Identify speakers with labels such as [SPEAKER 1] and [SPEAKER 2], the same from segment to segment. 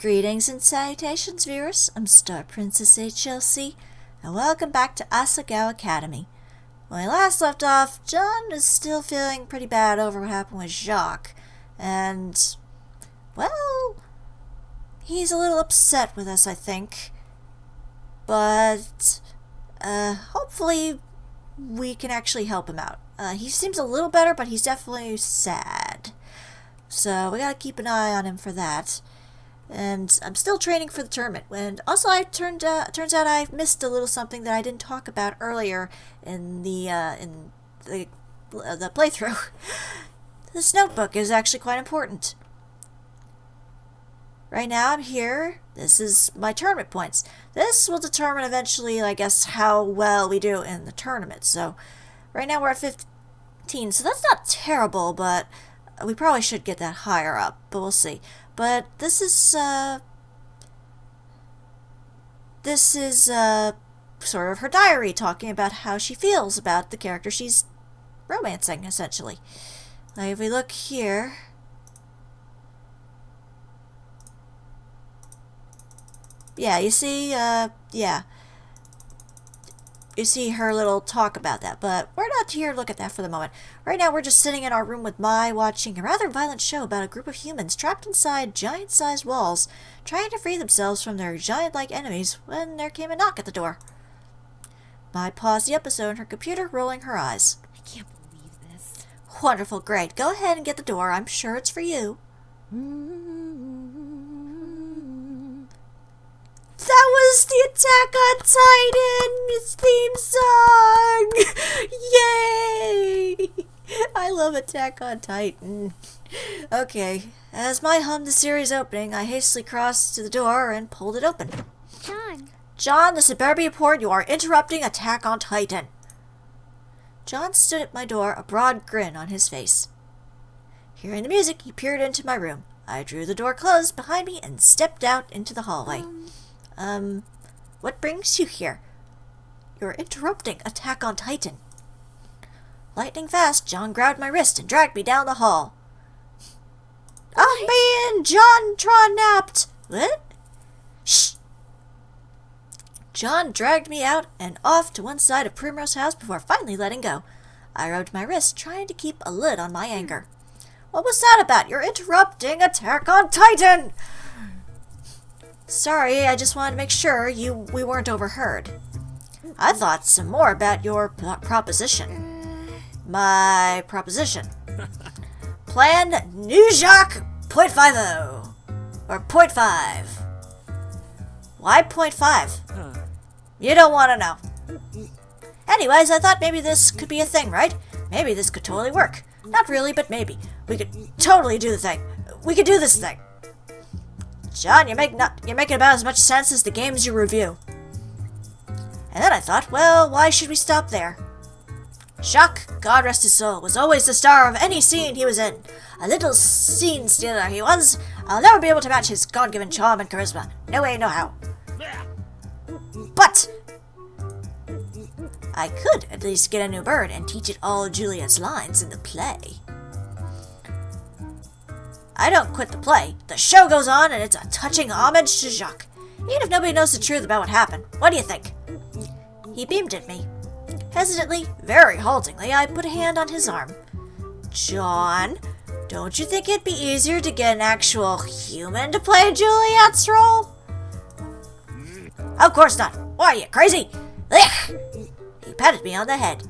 [SPEAKER 1] Greetings and salutations, viewers. I'm StarPrincessHLC, and welcome back to Asagao Academy. When we last left off, John is still feeling pretty bad over what happened with Jacques, and, well, he's a little upset with us, I think. But, hopefully we can actually help him out. He seems a little better, but he's definitely sad. So we gotta keep an eye on him for that. And I'm still training for the tournament. And also, turns out I missed a little something that I didn't talk about earlier in the playthrough. This notebook is actually quite important. Right now, I'm here. This is my tournament points. This will determine eventually, I guess, how well we do in the tournament. So, right now we're at 15. So that's not terrible, but we probably should get that higher up. But we'll see. But this is sort of her diary, talking about how she feels about the character she's romancing, essentially. Like, if we look here, yeah, you see, you see her little talk about that, but we're not here to look at that for the moment. Right now, we're just sitting in our room with Mai, watching a rather violent show about a group of humans trapped inside giant-sized walls, trying to free themselves from their giant-like enemies when there came a knock at the door. Mai paused the episode on her computer, rolling her eyes.
[SPEAKER 2] I can't believe this.
[SPEAKER 1] Wonderful, great. Go ahead and get the door. I'm sure it's for you. That was the Attack on Titan theme song! Yay! I love Attack on Titan. Okay, as Mai hummed the series opening, I hastily crossed to the door and pulled it open. John, this had better be important. You are interrupting Attack on Titan. John stood at my door, a broad grin on his face. Hearing the music, he peered into my room. I drew the door closed behind me and stepped out into the hallway. What brings you here? You're interrupting Attack on Titan. Lightning fast, John grabbed my wrist and dragged me down the hall. I'm being JonTron napped! What? Shh! John dragged me out and off to one side of Primrose's house before finally letting go. I rubbed my wrist, trying to keep a lid on my anger. What was that about? You're interrupting Attack on Titan! Sorry, I just wanted to make sure we weren't overheard. I thought some more about your proposition. My proposition. Plan New Jacques 0.50. Or 0.5. Why 0.5? You don't want to know. Anyways, I thought maybe this could be a thing, right? Maybe this could totally work. Not really, but maybe. We could totally do the thing. We could do this thing. John, you're making about as much sense as the games you review. And then I thought, well, why should we stop there? Jacques, God rest his soul, was always the star of any scene he was in. A little scene stealer he was. I'll never be able to match his God-given charm and charisma. No way, no how. But I could at least get a new bird and teach it all Juliet's lines in the play. I don't quit the play. The show goes on, and it's a touching homage to Jacques. Even if nobody knows the truth about what happened. What do you think? He beamed at me. Hesitantly, very haltingly, I put a hand on his arm. John, don't you think it'd be easier to get an actual human to play Juliet's role? Of course not. Why, are you crazy? Ugh! He patted me on the head.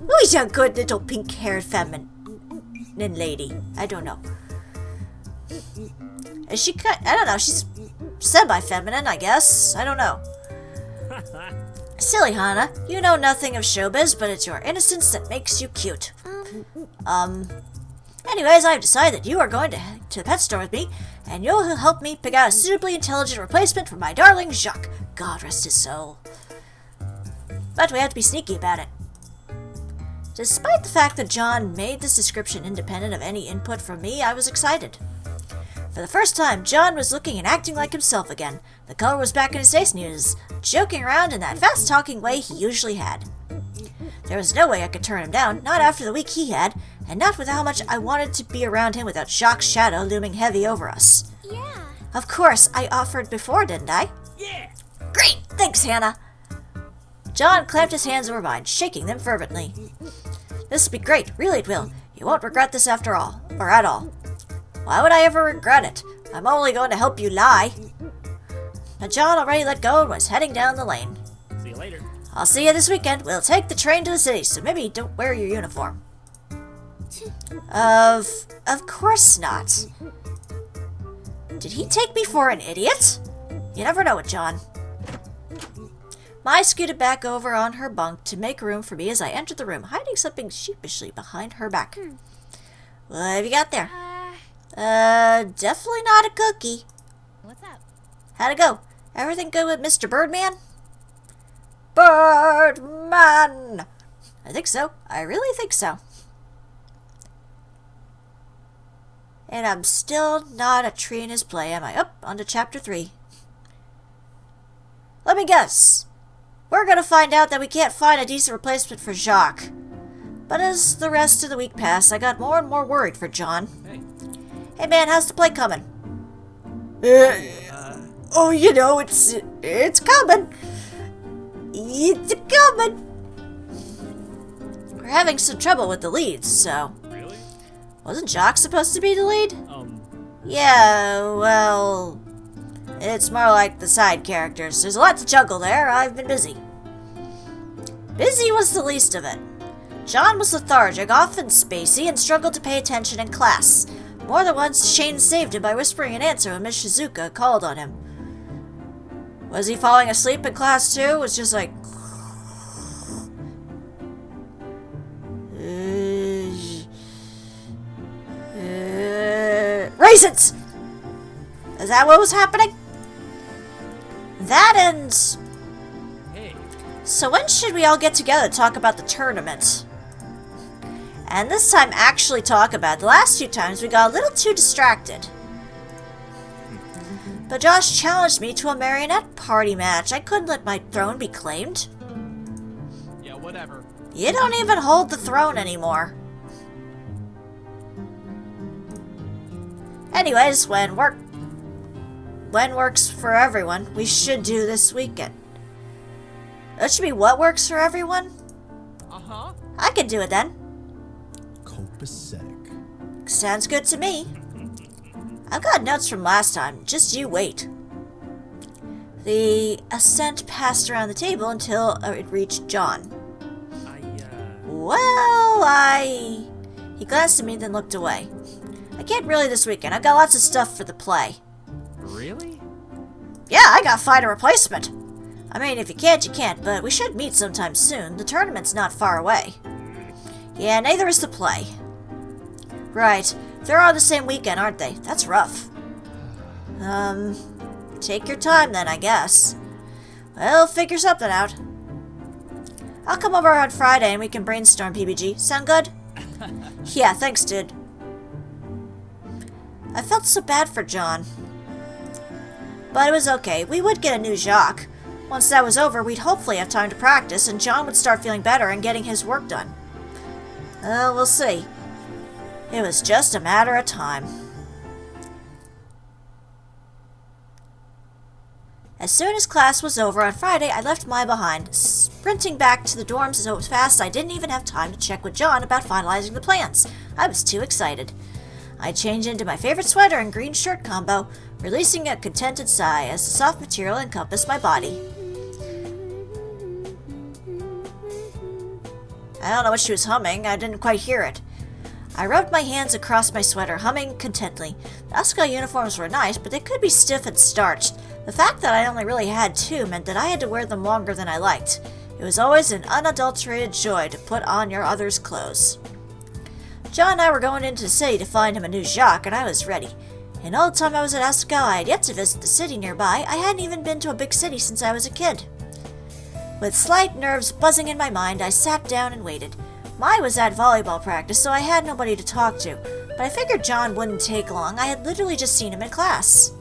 [SPEAKER 1] Oh, he's a good little pink-haired feminine lady. I don't know. Is she I don't know, she's semi-feminine, I guess. I don't know. Silly Hannah, you know nothing of showbiz, but it's your innocence that makes you cute. Anyways, I've decided that you are going to the pet store with me, and you'll help me pick out a suitably intelligent replacement for my darling Jacques. God rest his soul. But we have to be sneaky about it. Despite the fact that John made this description independent of any input from me, I was excited. For the first time, John was looking and acting like himself again. The color was back in his face and he was joking around in that fast-talking way he usually had. There was no way I could turn him down, not after the week he had, and not with how much I wanted to be around him without Jacques' shadow looming heavy over us.
[SPEAKER 2] Yeah.
[SPEAKER 1] Of course, I offered before, didn't I?
[SPEAKER 3] Yeah!
[SPEAKER 1] Great! Thanks, Hannah! John clamped his hands over mine, shaking them fervently. This will be great, really it will. You won't regret this after all, or at all. Why would I ever regret it? I'm only going to help you lie. But John already let go and was heading down the lane.
[SPEAKER 3] See you later.
[SPEAKER 1] I'll see you this weekend. We'll take the train to the city, so maybe don't wear your uniform. Of course not. Did he take me for an idiot? You never know it, John. Mai scooted back over on her bunk to make room for me as I entered the room, hiding something sheepishly behind her back. What have you got there? Definitely not a cookie.
[SPEAKER 2] What's up?
[SPEAKER 1] How'd it go? Everything good with Mr. Birdman? Birdman! I think so. I really think so. And I'm still not a tree in his play, am I? Up, on to chapter 3. Let me guess. We're gonna find out that we can't find a decent replacement for Jacques. But as the rest of the week passed, I got more and more worried for John. Hey man, how's the play coming? Oh, you know, it's coming. It's coming. We're having some trouble with the leads, so...
[SPEAKER 3] Really?
[SPEAKER 1] Wasn't Jacques supposed to be the lead? Yeah, well... It's more like the side characters. There's a lot to juggle there. I've been busy. Busy was the least of it. John was lethargic, often spacey, and struggled to pay attention in class. More than once, Shane saved him by whispering an answer when Miss Shizuka called on him. Was he falling asleep in class too? It was just like... Raisins! Is that what was happening? That ends...
[SPEAKER 3] Hey.
[SPEAKER 1] So when should we all get together to talk about the tournament? And this time actually talk about it. The last few times we got a little too distracted. But Josh challenged me to a marionette party match. I couldn't let my throne be claimed.
[SPEAKER 3] Yeah, whatever.
[SPEAKER 1] You don't even hold the throne anymore. Anyways, when works for everyone, we should do this weekend. It should be what works for everyone?
[SPEAKER 3] Uh-huh.
[SPEAKER 1] I could do it then.
[SPEAKER 4] Copacetic.
[SPEAKER 1] Sounds good to me. I've got notes from last time. Just you wait. The ascent passed around the table until it reached John. He glanced at me, then looked away. I can't really this weekend. I've got lots of stuff for the play.
[SPEAKER 3] Really?
[SPEAKER 1] Yeah, I gotta find a replacement. I mean, if you can't, you can't, but we should meet sometime soon. The tournament's not far away. Yeah, neither is the play. Right. They're all the same weekend, aren't they? That's rough. Take your time then, I guess. We'll figure something out. I'll come over on Friday and we can brainstorm, PBG. Sound good? Yeah, thanks, dude. I felt so bad for John. But it was okay. We would get a new Jacques. Once that was over, we'd hopefully have time to practice, and John would start feeling better and getting his work done. We'll see. It was just a matter of time. As soon as class was over on Friday, I left Mai behind, sprinting back to the dorms so fast I didn't even have time to check with John about finalizing the plans. I was too excited. I changed into my favorite sweater and green shirt combo, releasing a contented sigh as the soft material encompassed my body. I don't know what she was humming. I didn't quite hear it. I rubbed my hands across my sweater, humming contently. The Asagao uniforms were nice, but they could be stiff and starched. The fact that I only really had 2 meant that I had to wear them longer than I liked. It was always an unadulterated joy to put on your other's clothes. John and I were going into the city to find him a new Jacques, and I was ready. In all the time I was at Asagao, I had yet to visit the city nearby. I hadn't even been to a big city since I was a kid. With slight nerves buzzing in my mind, I sat down and waited. Mai was at volleyball practice, so I had nobody to talk to, but I figured John wouldn't take long. I had literally just seen him in class.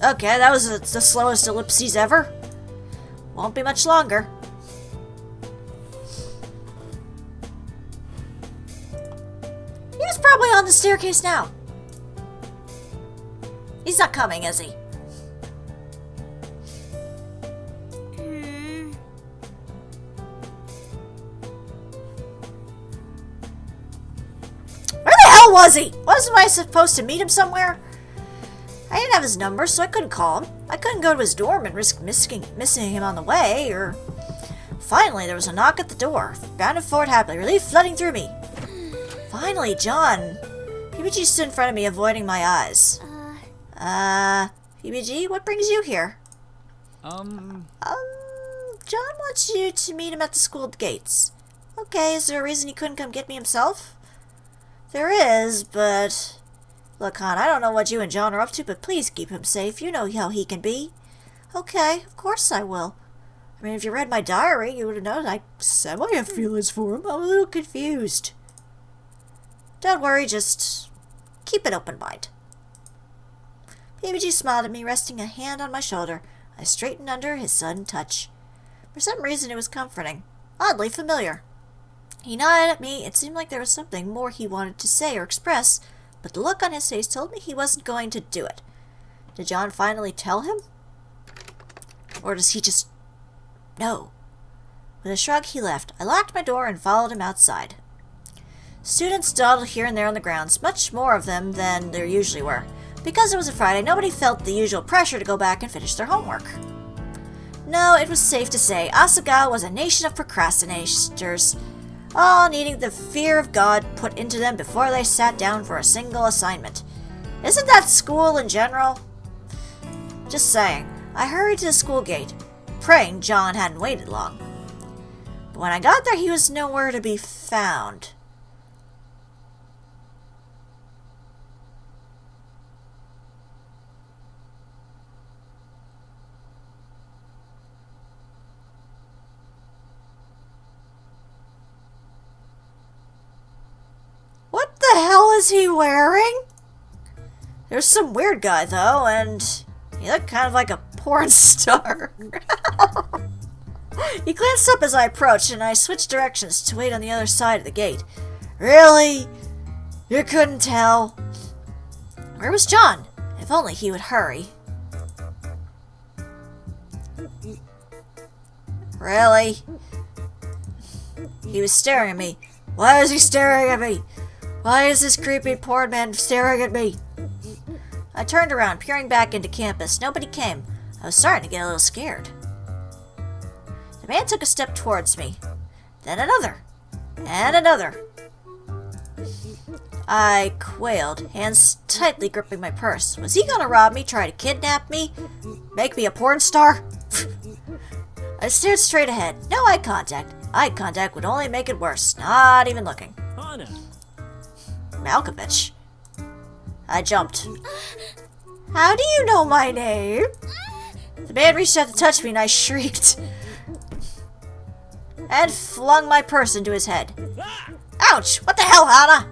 [SPEAKER 1] Okay, that was the slowest ellipses ever. Won't be much longer. He was probably on the staircase now. He's not coming, is he? Where the hell was he? Wasn't I supposed to meet him somewhere? I didn't have his number, so I couldn't call him. I couldn't go to his dorm and risk missing him on the way, or... Finally, there was a knock at the door. Bounded forward happily, relief flooding through me. Finally, John. PBG stood in front of me, avoiding my eyes. PBG, what brings you here? John wants you to meet him at the school gates. Okay, is there a reason he couldn't come get me himself? There is, but... Look, hon, I don't know what you and John are up to, but please keep him safe. You know how he can be. Okay, of course I will. I mean, if you read my diary, you would have known I semi have feelings for him. I'm a little confused. Don't worry, just keep an open mind. PBG smiled at me, resting a hand on my shoulder. I straightened under his sudden touch. For some reason, it was comforting. Oddly familiar. He nodded at me. It seemed like there was something more he wanted to say or express, but the look on his face told me he wasn't going to do it. Did John finally tell him? Or does he just know? With a shrug, he left. I locked my door and followed him outside. Students dawdled here and there on the grounds, much more of them than there usually were. Because it was a Friday, nobody felt the usual pressure to go back and finish their homework. No, it was safe to say Asagao was a nation of procrastinators, all needing the fear of God put into them before they sat down for a single assignment. Isn't that school in general? Just saying. I hurried to the school gate, praying John hadn't waited long. But when I got there, he was nowhere to be found. What the hell is he wearing? There's some weird guy, though, and he looked kind of like a porn star. He glanced up as I approached, and I switched directions to wait on the other side of the gate. Really? You couldn't tell? Where was John? If only he would hurry. Really? He was staring at me. Why is he staring at me? Why is this creepy porn man staring at me? I turned around, peering back into campus. Nobody came. I was starting to get a little scared. The man took a step towards me. Then another. And another. I quailed, hands tightly gripping my purse. Was he gonna rob me, try to kidnap me? Make me a porn star? I stared straight ahead. No eye contact. Eye contact would only make it worse. Not even looking. MALKOVICH. I jumped. How do you know my name? The man reached out to touch me and I shrieked. And flung my purse into his head. Ouch! What the hell, Hannah?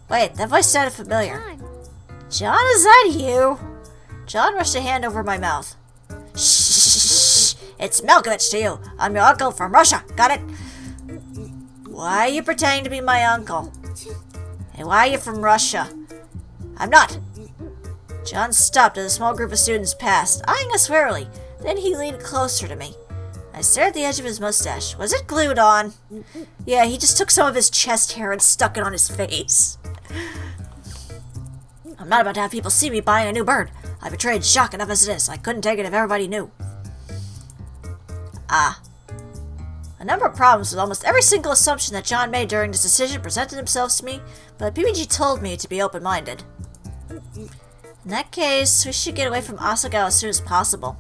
[SPEAKER 1] Wait, that voice sounded familiar. John, is that you? John rushed a hand over my mouth. Shh! It's MALKOVICH to you. I'm your uncle from Russia. Got it? Why are you pretending to be my uncle? And why are you from Russia? I'm not. John stopped as a small group of students passed, eyeing us warily. Then he leaned closer to me. I stared at the edge of his mustache. Was it glued on? Yeah, he just took some of his chest hair and stuck it on his face. I'm not about to have people see me buying a new bird. I betrayed Jacques enough as it is. I couldn't take it if everybody knew. A number of problems with almost every single assumption that John made during this decision presented themselves to me, but PBG told me to be open-minded. In that case, we should get away from Asagao as soon as possible.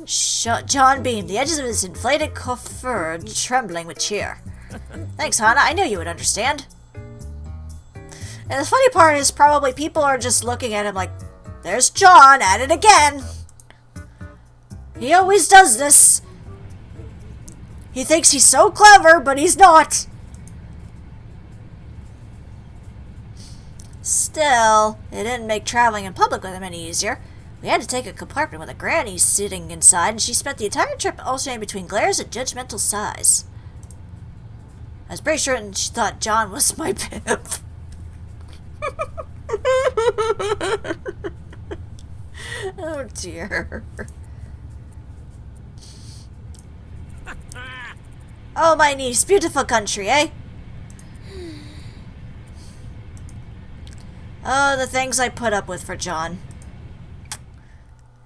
[SPEAKER 1] John beamed, the edges of his inflated coiffure trembling with cheer. Thanks, Hana. I knew you would understand. And the funny part is probably people are just looking at him like, there's John at it again. He always does this. He thinks he's so clever, but he's not. Still, it didn't make traveling in public with him any easier. We had to take a compartment with a granny sitting inside, and she spent the entire trip alternating between glares and judgmental sighs. I was pretty certain she thought John was my pimp. Oh dear. Oh, my niece, beautiful country, eh? Oh, the things I put up with for John.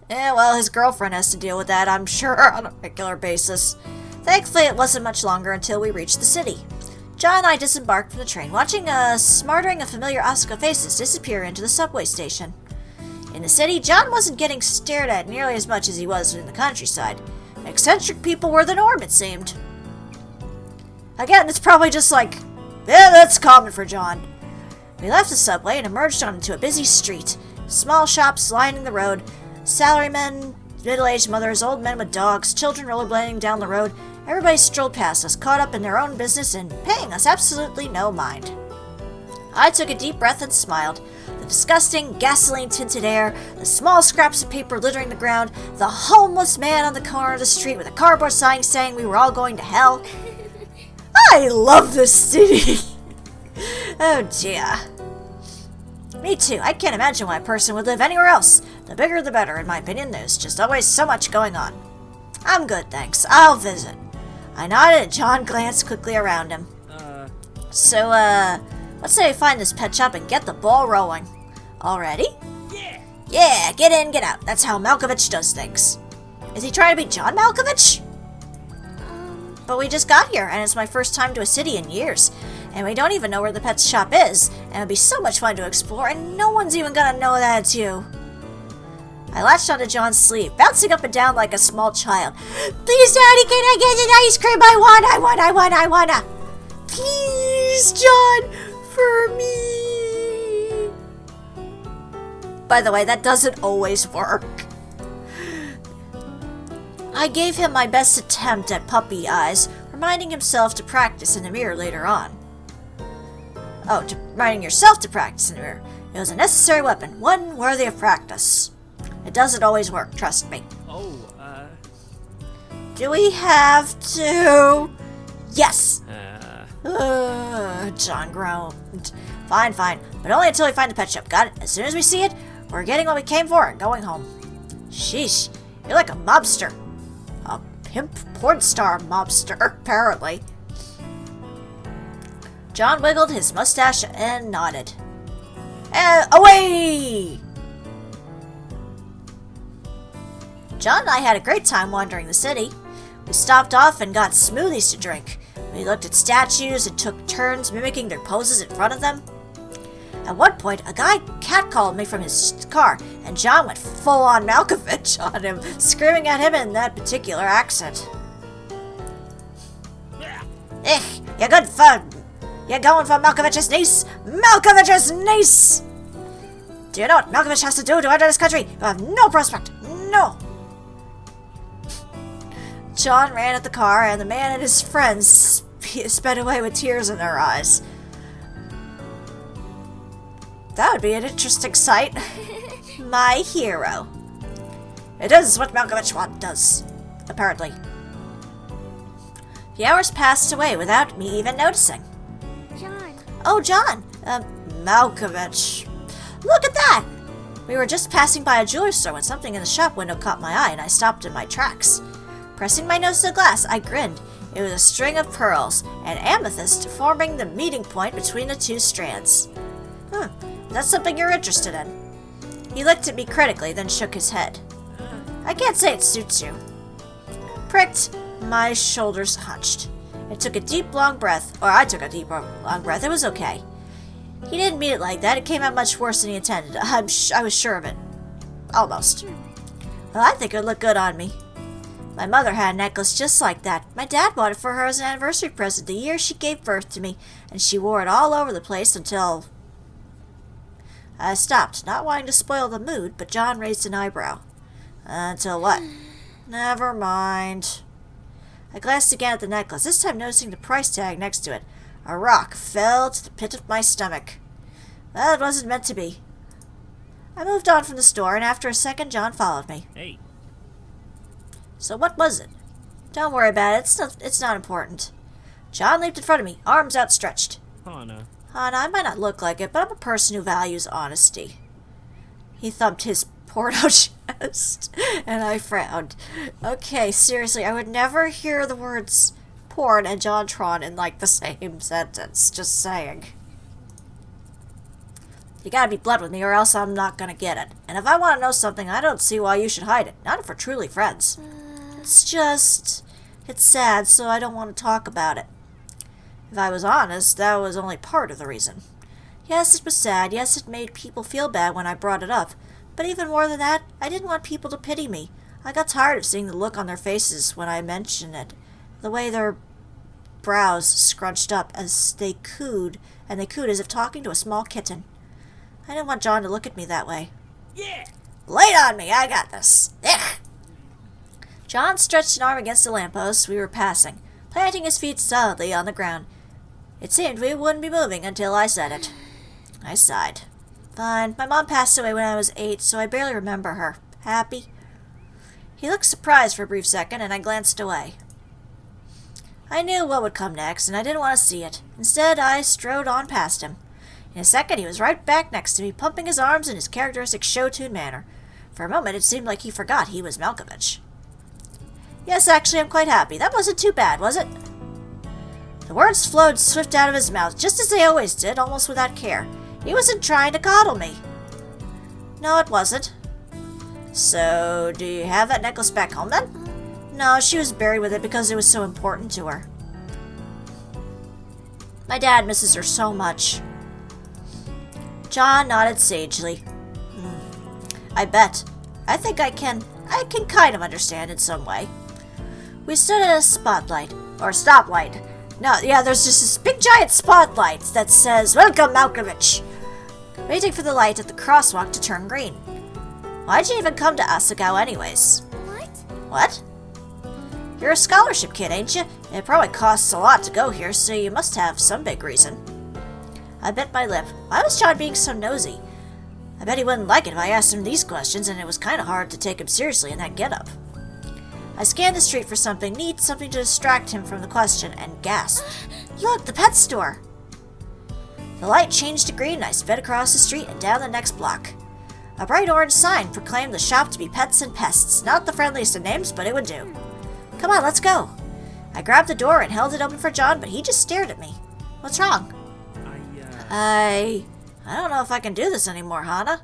[SPEAKER 1] Yeah, well, his girlfriend has to deal with that, I'm sure, on a regular basis. Thankfully, it wasn't much longer until we reached the city. John and I disembarked from the train, watching a smattering of familiar Asagao faces disappear into the subway station. In the city, John wasn't getting stared at nearly as much as he was in the countryside. Eccentric people were the norm, it seemed. Again, it's probably just like, yeah, that's common for John. We left the subway and emerged onto a busy street. Small shops lining the road, salarymen, middle-aged mothers, old men with dogs, children rollerblading down the road. Everybody strolled past us, caught up in their own business and paying us absolutely no mind. I took a deep breath and smiled. The disgusting, gasoline-tinted air, the small scraps of paper littering the ground, the homeless man on the corner of the street with a cardboard sign saying we were all going to hell. I love this city! Oh dear. Me too. I can't imagine why a person would live anywhere else. The bigger the better, in my opinion. There's just always so much going on. I'm good, thanks. I'll visit. I nodded and John glanced quickly around him. So, let's say we find this pet shop and get the ball rolling. Already?
[SPEAKER 3] Yeah.
[SPEAKER 1] Yeah, get in, get out. That's how Malkovich does things. Is he trying to be John Malkovich? But we just got here, and it's my first time to a city in years. And we don't even know where the pet shop is. And it'll be so much fun to explore, and no one's even gonna know that it's you. I latched onto John's sleeve, bouncing up and down like a small child. Please, Daddy, can I get an ice cream? I wanna. Please, John, for me. By the way, that doesn't always work. I gave him my best attempt at puppy eyes, reminding himself to practice in the mirror later on. Oh, reminding yourself to practice in the mirror. It was a necessary weapon, one worthy of practice. It doesn't always work, trust me.
[SPEAKER 3] Oh,
[SPEAKER 1] Do we have to? Yes! John groaned. Fine, but only until we find the pet shop, got it? As soon as we see it, we're getting what we came for and going home. Sheesh, you're like a mobster. A pimp porn star mobster, apparently. John wiggled his mustache and nodded. Away! John and I had a great time wandering the city. We stopped off and got smoothies to drink. We looked at statues and took turns mimicking their poses in front of them. At one point, a guy catcalled me from his car, and John went full-on Malkovich on him, screaming at him in that particular accent. You're good for... You're going for Malkovich's niece? Malkovich's niece! Do you know what Malkovich has to do to enter this country? You have no prospect. No! John ran at the car, and the man and his friends sped away with tears in their eyes. That would be an interesting sight. My hero. It is what Malkovich does, apparently. The hours passed away without me even noticing.
[SPEAKER 2] John.
[SPEAKER 1] Oh, John. Malkovich. Look at that! We were just passing by a jewelry store when something in the shop window caught my eye and I stopped in my tracks. Pressing my nose to the glass, I grinned. It was a string of pearls, and amethyst forming the meeting point between the two strands. That's something you're interested in. He looked at me critically, then shook his head. I can't say it suits you. Pricked, my shoulders hunched. It took a deep, long breath, or I took a deep, long breath. It was okay. He didn't mean it like that. It came out much worse than he intended. I was sure of it. Almost. Well, I think it would look good on me. My mother had a necklace just like that. My dad bought it for her as an anniversary present the year she gave birth to me, and she wore it all over the place until... I stopped, not wanting to spoil the mood, but John raised an eyebrow. Until what? Never mind. I glanced again at the necklace, this time noticing the price tag next to it. A rock fell to the pit of my stomach. Well, it wasn't meant to be. I moved on from the store, and after a second, John followed me.
[SPEAKER 3] Hey.
[SPEAKER 1] So what was it? Don't worry about it. It's not important. John leaped in front of me, arms outstretched.
[SPEAKER 3] Hana.
[SPEAKER 1] Hana, I might not look like it, but I'm a person who values honesty. He thumped his porno chest, and I frowned. Okay, seriously, I would never hear the words porn and JonTron in, like, the same sentence. Just saying. You gotta be blunt with me, or else I'm not gonna get it. And if I want to know something, I don't see why you should hide it. Not if we're truly friends. It's just... it's sad, so I don't want to talk about it. If I was honest, that was only part of the reason. Yes, it was sad. Yes, it made people feel bad when I brought it up. But even more than that, I didn't want people to pity me. I got tired of seeing the look on their faces when I mentioned it. The way their brows scrunched up as they cooed, and they cooed as if talking to a small kitten. I didn't want John to look at me that way.
[SPEAKER 3] Yeah!
[SPEAKER 1] Lay it on me, I got this. Ugh. John stretched an arm against the lamppost we were passing, planting his feet solidly on the ground. It seemed we wouldn't be moving until I said it. I sighed. Fine, my mom passed away when I was 8, so I barely remember her. Happy? He looked surprised for a brief second, and I glanced away. I knew what would come next, and I didn't want to see it. Instead, I strode on past him. In a second, he was right back next to me, pumping his arms in his characteristic show-tune manner. For a moment, it seemed like he forgot he was MALKOVICH. Yes, actually, I'm quite happy. That wasn't too bad, was it? The words flowed swift out of his mouth, just as they always did, almost without care. He wasn't trying to coddle me. No, it wasn't. So, do you have that necklace back home, then? No, she was buried with it because it was so important to her. My dad misses her so much. John nodded sagely. I bet. I think I can kind of understand in some way. We stood at a spotlight, or stoplight. No, yeah, there's just this big giant spotlight that says, "Welcome, MALKOVICH," waiting for the light at the crosswalk to turn green. Why'd you even come to Asagao anyways? What? You're a scholarship kid, ain't you? It probably costs a lot to go here, so you must have some big reason. I bit my lip. Why was John being so nosy? I bet he wouldn't like it if I asked him these questions, and it was kind of hard to take him seriously in that getup. I scanned the street for something neat, something to distract him from the question, and gasped. Look, the pet store! The light changed to green, and I sped across the street and down the next block. A bright orange sign proclaimed the shop to be Pets and Pests. Not the friendliest of names, but it would do. Come on, let's go. I grabbed the door and held it open for John, but he just stared at me. What's wrong? I don't know if I can do this anymore, Hana.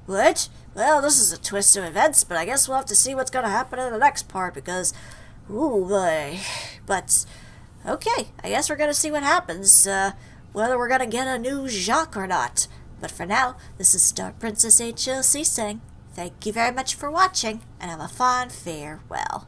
[SPEAKER 1] What? Well, this is a twist of events, but I guess we'll have to see what's going to happen in the next part, because... ooh, boy. But, okay, I guess we're going to see what happens, whether we're going to get a new Jacques or not. But for now, this is StarPrincessHLC saying, thank you very much for watching, and have a fond farewell.